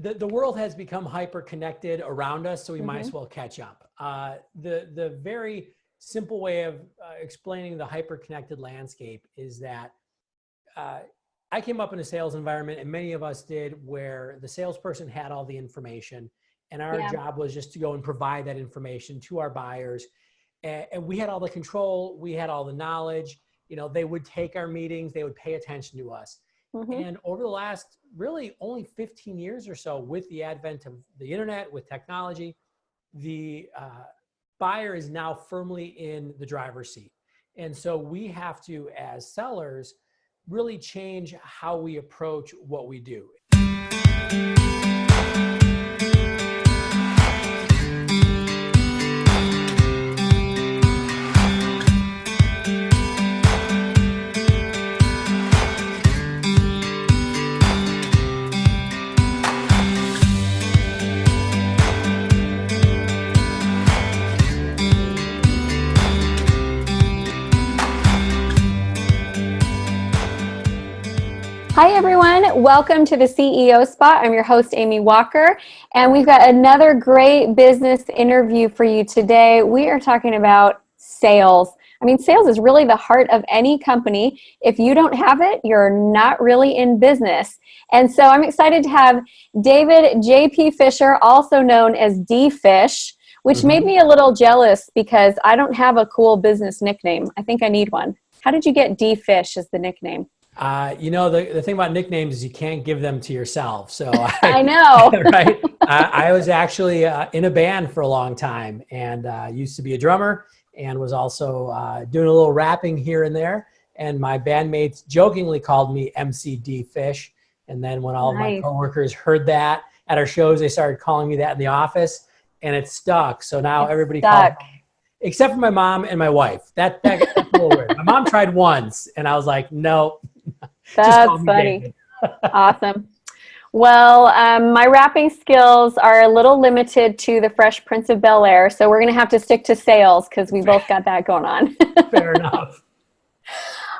The world has become hyper connected around us, so we might Mm-hmm. as well catch up. The very simple way of explaining the hyper connected landscape is that I came up in a sales environment, and many of us did, where the salesperson had all the information, and our Yeah. job was just to go and provide that information to our buyers. And we had all the control, we had all the knowledge. You know, they would take our meetings, they would pay attention to us. Mm-hmm. And over the last really only 15 years or so, with the advent of the internet, with technology, the buyer is now firmly in the driver's seat. And so we have to, as sellers, really change how we approach what we do. Hi, everyone. Welcome to the CEO Spot. I'm your host, Amy Walker, and we've got another great business interview for you today. We are talking about sales. I mean, sales is really the heart of any company. If you don't have it, you're not really in business. And so I'm excited to have David J.P. Fisher, also known as D-Fish, which made me a little jealous because I don't have a cool business nickname. I think I need one. How did you get D-Fish as the nickname? You know, the thing about nicknames is you can't give them to yourself. So I know. Right? I was actually in a band for a long time, and used to be a drummer, and was also doing a little rapping here and there. And my bandmates jokingly called me MCD Fish. And then when all of my coworkers heard that at our shows, they started calling me that in the office, and it stuck. So now everybody calls me, except for my mom and my wife. That's a little weird. My mom tried once, and I was like, no. That's funny. Awesome. Well, my rapping skills are a little limited to the Fresh Prince of Bel-Air, so we're going to have to stick to sales because we both got that going on. Fair enough.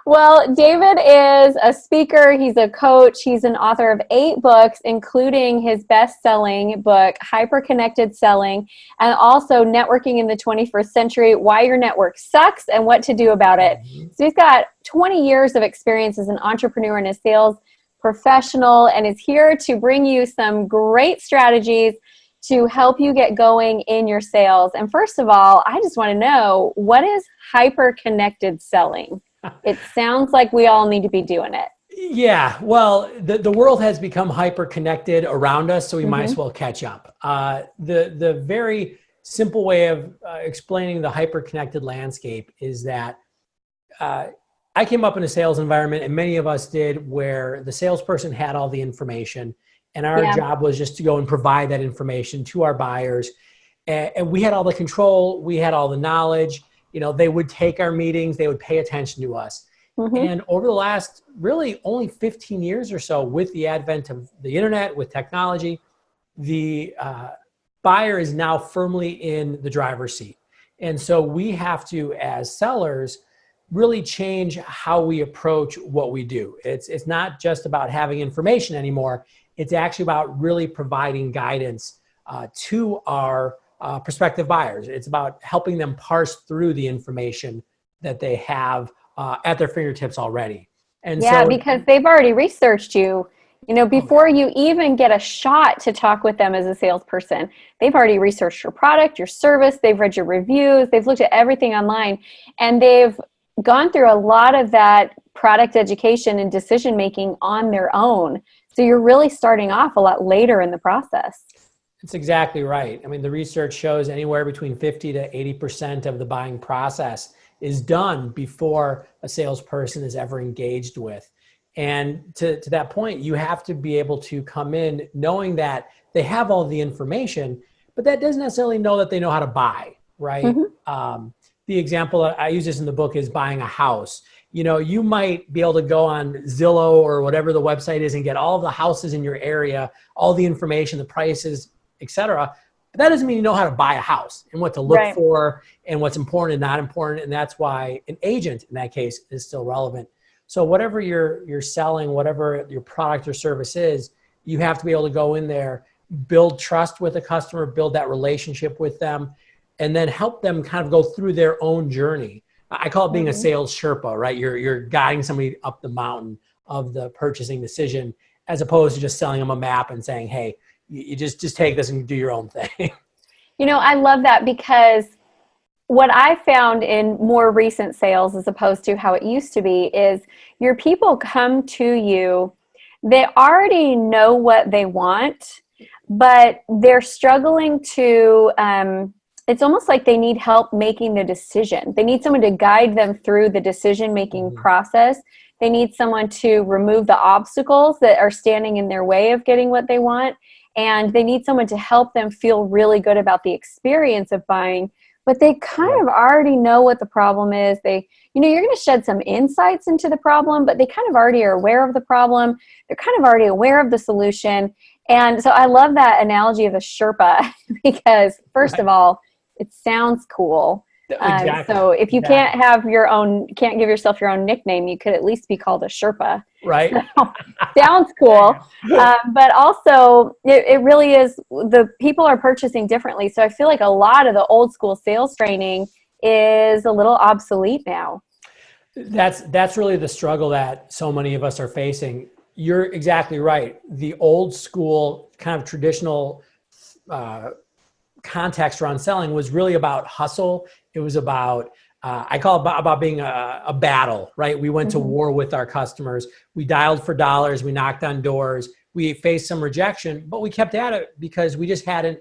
Well, David is a speaker, he's a coach, he's an author of 8 books, including his best-selling book, Hyper-Connected Selling, and also Networking in the 21st Century, Why Your Network Sucks and What to Do About It. So he's got 20 years of experience as an entrepreneur and a sales professional, and is here to bring you some great strategies to help you get going in your sales. And first of all, I just want to know, what is hyper-connected selling? It sounds like we all need to be doing it. Yeah, well, the world has become hyper connected around us, so we might as well catch up. The very simple way of explaining the hyper connected landscape is that I came up in a sales environment, and many of us did, where the salesperson had all the information, and our job was just to go and provide that information to our buyers. And we had all the control, we had all the knowledge. You know, they would take our meetings, they would pay attention to us. And over the last really only 15 years or so, with the advent of the internet, with technology, the buyer is now firmly in the driver's seat. And so we have to, as sellers, really change how we approach what we do. It's not just about having information anymore. It's actually about really providing guidance to our prospective buyers. It's about helping them parse through the information that they have at their fingertips already. And so, because they've already researched you. You know, before you even get a shot to talk with them as a salesperson, they've already researched your product, your service, they've read your reviews, they've looked at everything online, and they've gone through a lot of that product education and decision making on their own. So you're really starting off a lot later in the process. That's exactly right. I mean, the research shows anywhere between 50 to 80% of the buying process is done before a salesperson is ever engaged with. And to that point, you have to be able to come in knowing that they have all the information, but that doesn't necessarily know that they know how to buy, right? The example, I use this in the book, is buying a house. You know, you might be able to go on Zillow or whatever the website is and get all of the houses in your area, all the information, the prices, etc. But that doesn't mean you know how to buy a house and what to look for and what's important and not important. And that's why an agent in that case is still relevant. So whatever you're selling, whatever your product or service is, You have to be able to go in there, build trust with a customer, build that relationship with them, and then help them kind of go through their own journey. I call it being a sales Sherpa, right? You're guiding somebody up the mountain of the purchasing decision, as opposed to just selling them a map and saying, hey, you just take this and do your own thing. You know, I love that, because what I found in more recent sales, as opposed to how it used to be, is your people come to you, they already know what they want, but they're struggling to, it's almost like they need help making the decision. They need someone to guide them through the decision-making process. They need someone to remove the obstacles that are standing in their way of getting what they want. And they need someone to help them feel really good about the experience of buying, but they kind of already know what the problem is. They, you know, you're going to shed some insights into the problem, but they kind of already are aware of the problem. They're kind of already aware of the solution. And so I love that analogy of a Sherpa, because first of all, it sounds cool. Exactly. So if you can't have your own, can't give yourself your own nickname, you could at least be called a Sherpa. Right. So, sounds cool. But also it really is, the people are purchasing differently. So I feel like a lot of the old school sales training is a little obsolete now. That's really the struggle that so many of us are facing. You're exactly right. The old school kind of traditional context around selling was really about hustle. It was about, I call it about being a battle, right? We went to war with our customers. We dialed for dollars. We knocked on doors. We faced some rejection, but we kept at it because we just hadn't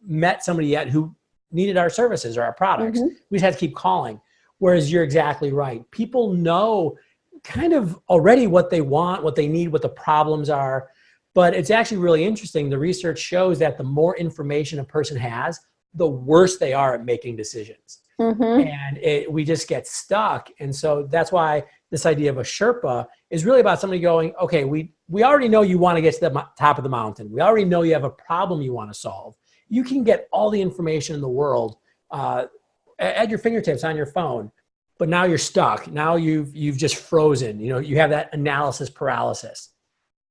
met somebody yet who needed our services or our products. We just had to keep calling. Whereas you're exactly right. People know kind of already what they want, what they need, what the problems are. But it's actually really interesting. The research shows that the more information a person has, the worse they are at making decisions. And we just get stuck. And so that's why this idea of a Sherpa is really about somebody going, okay, we already know you want to get to the top of the mountain. We already know you have a problem you want to solve. You can get all the information in the world at your fingertips on your phone, but now you're stuck. Now you've just frozen. You know, you have that analysis paralysis.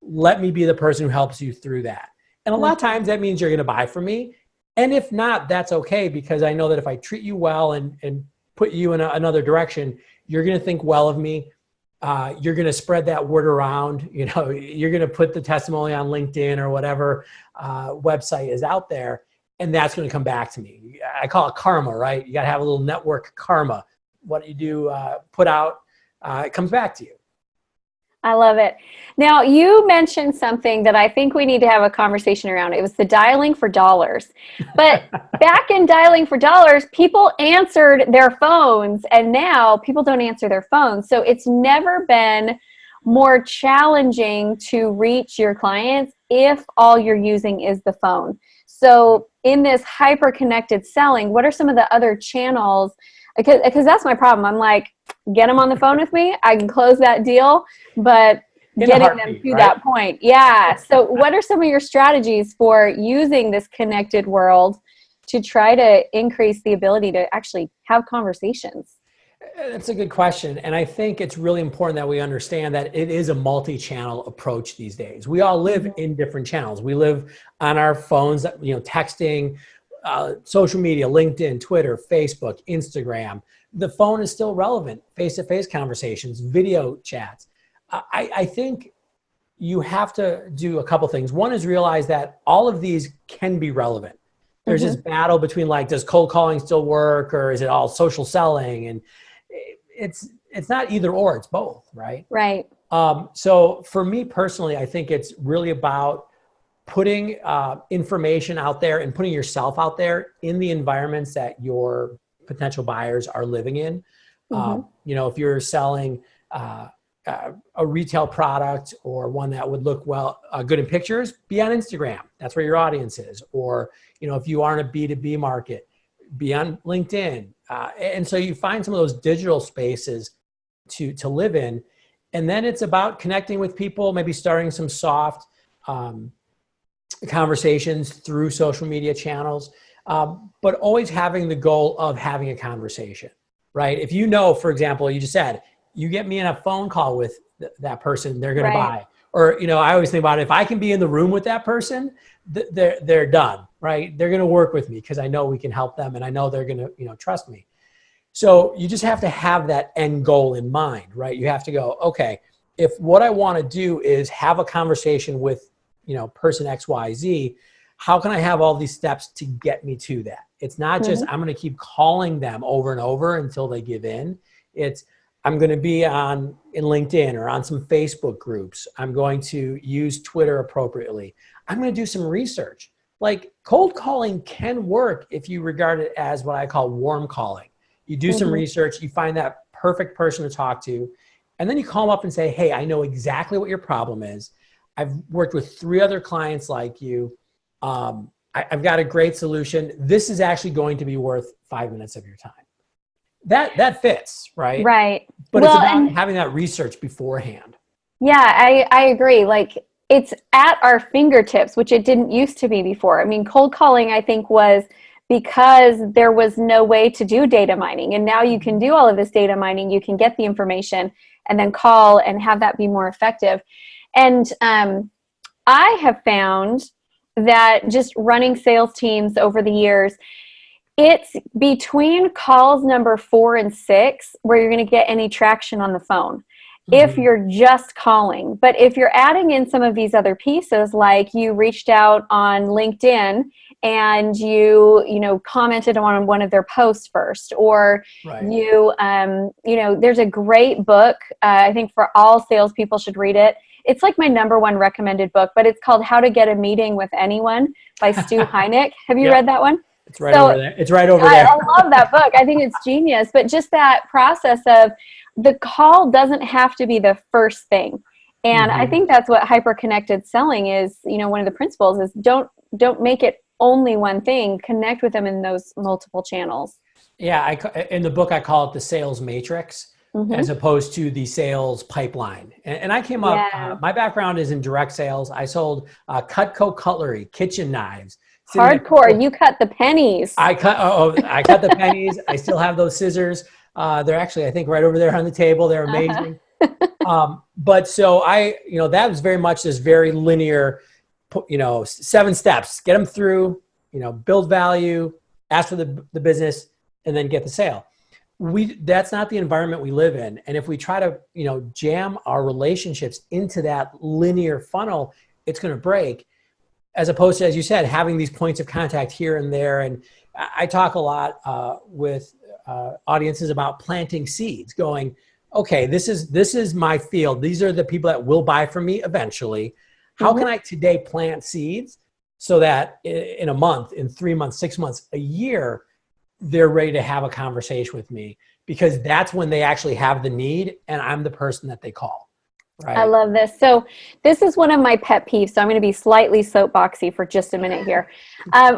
Let me be the person who helps you through that. And a lot of times that means you're going to buy from me. And if not, that's okay, because I know that if I treat you well and put you in another direction, you're going to think well of me. You're going to spread that word around. You know, you're going to put the testimony on LinkedIn or whatever website is out there, and that's going to come back to me. I call it karma, right? You got to have a little network karma. What you do put out, it comes back to you. I love it. Now, you mentioned something that I think we need to have a conversation around. It was the dialing for dollars. But back in dialing for dollars, people answered their phones, and now people don't answer their phones. So it's never been more challenging to reach your clients if all you're using is the phone. So in this hyper-connected selling, what are some of the other channels? Because that's my problem. I'm like, get them on the phone with me. I can close that deal, but getting them to that point. Yeah. So what are some of your strategies for using this connected world to try to increase the ability to actually have conversations? That's a good question. And I think it's really important that we understand that it is a multi-channel approach these days. We all live in different channels. We live on our phones, you know, texting, social media, LinkedIn, Twitter, Facebook, Instagram. The phone is still relevant. Face-to-face conversations, video chats. I think you have to do a couple things. One is realize that all of these can be relevant. There's this battle between like, does cold calling still work, or is it all social selling? And it's not either or, it's both, right? Right. So for me personally, I think it's really about putting information out there and putting yourself out there in the environments that your potential buyers are living in. You know, if you're selling a retail product or one that would look good in pictures, be on Instagram. That's where your audience is. Or, you know, if you are in a B2B market, be on LinkedIn. And so you find some of those digital spaces to live in. And then it's about connecting with people, maybe starting some soft conversations through social media channels, but always having the goal of having a conversation, right? If you know, for example, you just said, you get me in a phone call with that person, they're going to buy. or, I always think about it. If I can be in the room with that person, they're done, right? They're going to work with me because I know we can help them and I know they're going to, trust me. So you just have to have that end goal in mind, right? You have to go, okay, if what I want to do is have a conversation with, person XYZ, how can I have all these steps to get me to that? It's not just, I'm going to keep calling them over and over until they give in. It's, I'm going to be in LinkedIn or on some Facebook groups. I'm going to use Twitter appropriately. I'm going to do some research. Like cold calling can work if you regard it as what I call warm calling. You do some research, you find that perfect person to talk to, and then you call them up and say, hey, I know exactly what your problem is. I've worked with 3 other clients like you. I've got a great solution. This is actually going to be worth 5 minutes of your time. That fits, right? Right. But it's about having that research beforehand. Yeah, I agree. Like it's at our fingertips, which it didn't used to be before. I mean, cold calling, I think, was because there was no way to do data mining. And now you can do all of this data mining. You can get the information and then call and have that be more effective. And I have found that just running sales teams over the years, it's between calls number 4 and 6 where you're going to get any traction on the phone. If you're just calling. But if you're adding in some of these other pieces, like you reached out on LinkedIn and you commented on one of their posts first, or there's a great book. I think for all salespeople should read it. It's like my number 1 recommended book, but it's called How to Get a Meeting with Anyone by Stu Heineck. Have you read that one? It's right over there. It's right over there. I love that book. I think it's genius. But just that process of the call doesn't have to be the first thing. And I think that's what hyper-connected selling is. One of the principles is don't make it only one thing. Connect with them in those multiple channels. Yeah, in the book, I call it the sales matrix as opposed to the sales pipeline. And I came up, my background is in direct sales. I sold Cutco cutlery, kitchen knives. Hardcore. You cut the pennies. I cut the pennies. I still have those scissors. They're actually, I think, right over there on the table. They're amazing. But so that was very much this very linear, 7 steps, get them through, build value, ask for the business, and then get the sale. That's not the environment we live in. And if we try to, jam our relationships into that linear funnel, it's going to break. As opposed to, as you said, having these points of contact here and there. And I talk a lot with audiences about planting seeds, going, okay, this is my field. These are the people that will buy from me eventually. How can I today plant seeds so that in a month, in 3 months, 6 months, a year, they're ready to have a conversation with me, because that's when they actually have the need and I'm the person that they call. Right. I love this. So this is one of my pet peeves. So I'm going to be slightly soapboxy for just a minute here.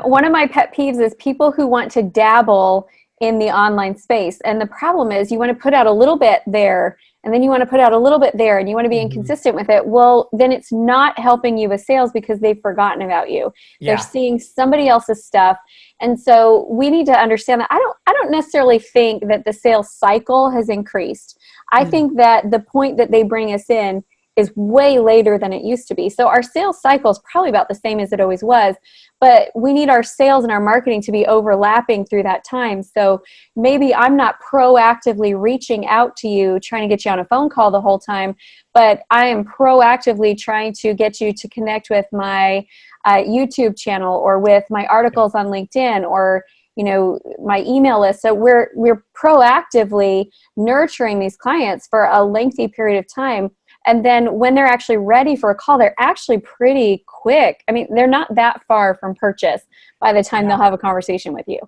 One of my pet peeves is people who want to dabble in the online space. And the problem is you want to put out a little bit there, and then you want to put out a little bit there, and you want to be inconsistent with it. Well, then it's not helping you with sales because they've forgotten about you. They're seeing somebody else's stuff. And so we need to understand that I don't necessarily think that the sales cycle has increased. I think that the point that they bring us in is way later than it used to be. So our sales cycle is probably about the same as it always was, but we need our sales and our marketing to be overlapping through that time. So maybe I'm not proactively reaching out to you, trying to get you on a phone call the whole time, but I am proactively trying to get you to connect with my YouTube channel, or with my articles on LinkedIn, or my email list. So we're proactively nurturing these clients for a lengthy period of time. And then when they're actually ready for a call, they're actually pretty quick. I mean, they're not that far from purchase by the time they'll have a conversation with you.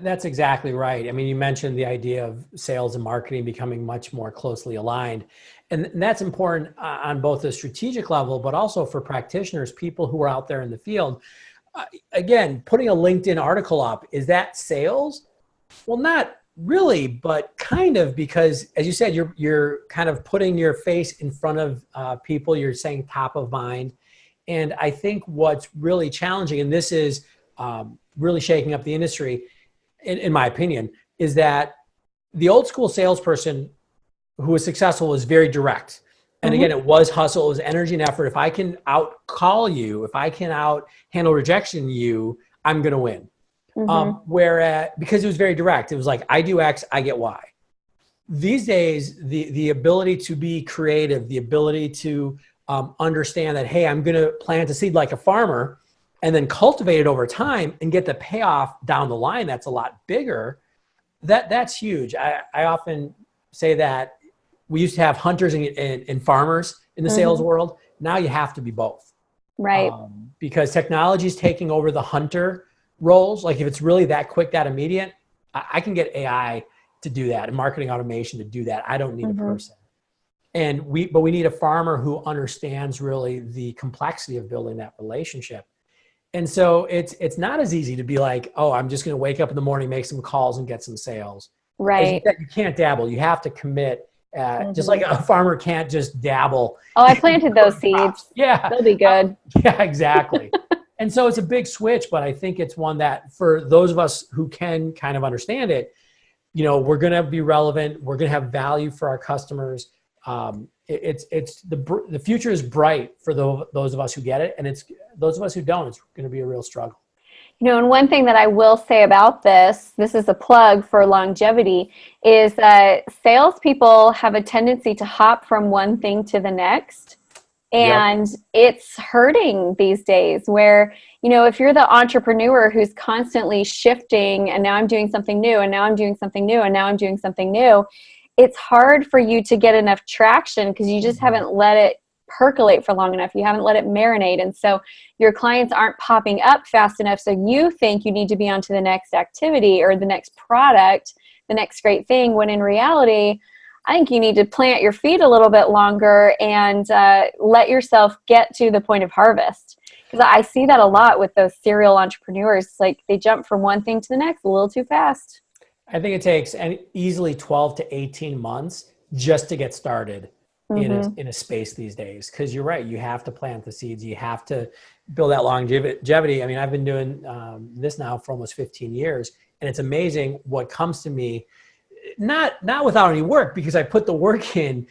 That's exactly right. I mean, you mentioned the idea of sales and marketing becoming much more closely aligned. And that's important on both the strategic level, but also for practitioners, people who are out there in the field. Again, putting a LinkedIn article up, is that sales? Well, not really, but kind of, because as you said, you're kind of putting your face in front of people. You're saying top of mind. And I think what's really challenging, and this is really shaking up the industry, in my opinion, is that the old school salesperson who was successful was very direct. And again, it was hustle, it was energy and effort. If I can out call you, if I can out handle rejection you, I'm going to win. Whereas, because it was very direct, it was like, I do X, I get Y. These days, the ability to be creative, the ability to understand that, hey, I'm going to plant a seed like a farmer and then cultivate it over time and get the payoff down the line that's a lot bigger, that's huge. I often say that we used to have hunters and farmers in the sales world. Now you have to be both. Right. Because technology is taking over the hunter roles. Like if it's really that quick, that immediate, I can get AI to do that and marketing automation to do that. I don't need a person. But we need a farmer who understands really the complexity of building that relationship. And so it's not as easy to be like, oh, I'm just going to wake up in the morning, make some calls and get some sales. Right. You can't dabble. You have to commit. Just like a farmer can't just dabble. Oh, I planted those seeds. Yeah. They'll be good. Yeah, exactly. And so it's a big switch, but I think it's one that for those of us who can kind of understand it, we're going to be relevant. We're going to have value for our customers. The future is bright for those of us who get it. And it's those of us who don't, it's going to be a real struggle. And one thing that I will say about this is a plug for longevity, is that salespeople have a tendency to hop from one thing to the next. And it's hurting these days where, if you're the entrepreneur who's constantly shifting and now I'm doing something new and now I'm doing something new and now I'm doing something new, it's hard for you to get enough traction because you just haven't let it percolate for long enough. You haven't let it marinate. And so your clients aren't popping up fast enough. So you think you need to be on to the next activity or the next product, the next great thing, when in reality, I think you need to plant your feet a little bit longer and let yourself get to the point of harvest. Because I see that a lot with those serial entrepreneurs. It's like they jump from one thing to the next a little too fast. I think it takes easily 12 to 18 months just to get started in a space these days. Because you're right, you have to plant the seeds. You have to build that longevity. I mean, I've been doing this now for almost 15 years, and it's amazing what comes to me. Not without any work, because I put the work in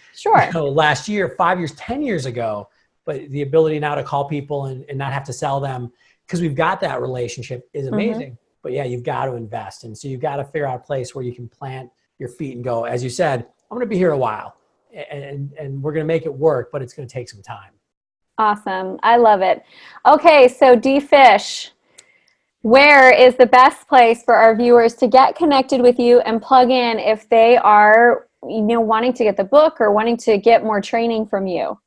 last year, 5 years, 10 years ago, but the ability now to call people and not have to sell them because we've got that relationship is amazing. But yeah, you've got to invest. And so you've got to figure out a place where you can plant your feet and go, as you said, I'm going to be here a while and we're going to make it work, but it's going to take some time. Awesome. I love it. Okay. So D-Fish, where is the best place for our viewers to get connected with you and plug in if they are, wanting to get the book or wanting to get more training from you?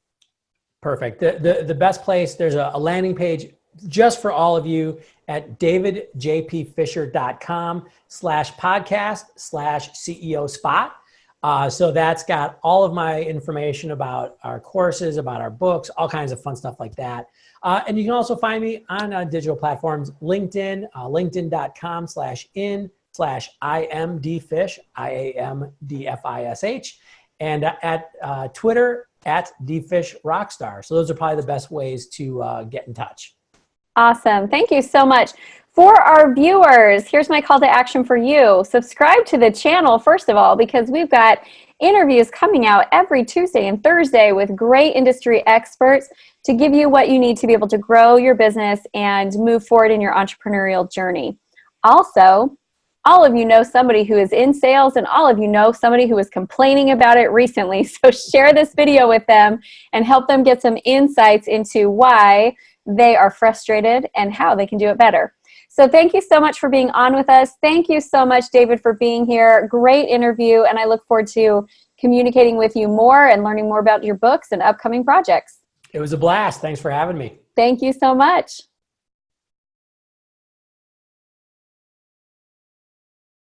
Perfect. The best place, there's a landing page just for all of you at davidjpfisher.com/podcast/CEO spot. So that's got all of my information about our courses, about our books, all kinds of fun stuff like that. And you can also find me on digital platforms, LinkedIn, linkedin.com/in/IMDfish, IAMDFISH, and at Twitter @DFishRockstar. So those are probably the best ways to get in touch. Awesome. Thank you so much. For our viewers, here's my call to action for you. Subscribe to the channel, first of all, because we've got interviews coming out every Tuesday and Thursday with great industry experts to give you what you need to be able to grow your business and move forward in your entrepreneurial journey. Also, all of you know somebody who is in sales, and all of you know somebody who is complaining about it recently. So share this video with them and help them get some insights into why they are frustrated and how they can do it better. So thank you so much for being on with us. Thank you so much, David, for being here. Great interview, and I look forward to communicating with you more and learning more about your books and upcoming projects. It was a blast. Thanks for having me. Thank you so much.